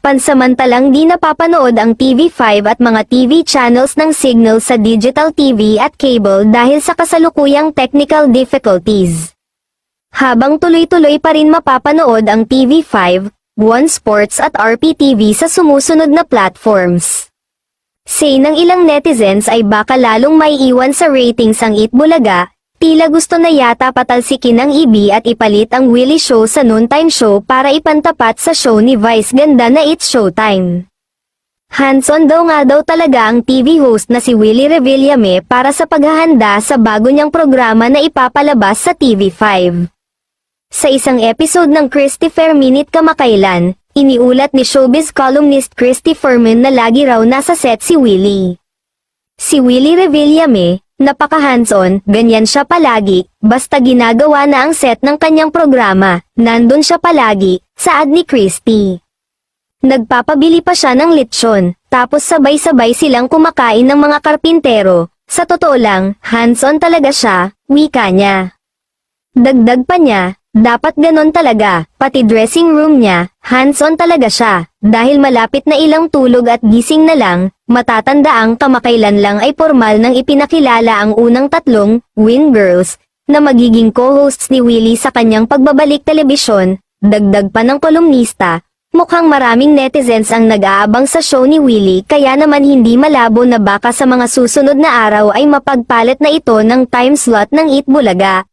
Pansamantalang di napapanood ang TV5 at mga TV channels ng Signal sa digital TV at cable dahil sa kasalukuyang technical difficulties. Habang tuloy-tuloy pa rin mapapanood ang TV5, One Sports at RPTV sa sumusunod na platforms. Say ng ilang netizens ay baka lalong may iwan sa ratings ang Itbulaga, tila gusto na yata patalsikin ang EB at ipalit ang Willie Show sa noontime show para ipantapat sa show ni Vice Ganda na It's Showtime. Hands-on nga daw talaga ang TV host na si Willie Revillame para sa paghahanda sa bago niyang programa na ipapalabas sa TV5. Sa isang episode ng Christopher Minute kamakailan, iniulat ni showbiz columnist Christy Furman na lagi raw nasa set si Willie. Si Willie Revillame, napaka-hands-on, ganyan siya palagi, basta ginagawa na ang set ng kanyang programa, nandun siya palagi, saad ni Christy. Nagpapabili pa siya ng lechon, tapos sabay-sabay silang kumakain ng mga karpintero, sa totoo lang, hands-on talaga siya, wika niya. Dagdag pa niya, dapat ganon talaga, pati dressing room niya, hands-on talaga siya, dahil malapit na ilang tulog at gising na lang, matatandaang kamakailan lang ay formal nang ipinakilala ang unang tatlong, Win Girls, na magiging co-hosts ni Willie sa kanyang pagbabalik telebisyon, dagdag pa ng kolumnista, mukhang maraming netizens ang nag-aabang sa show ni Willie kaya naman hindi malabo na baka sa mga susunod na araw ay mapagpalit na ito ng time slot ng Itbulaga.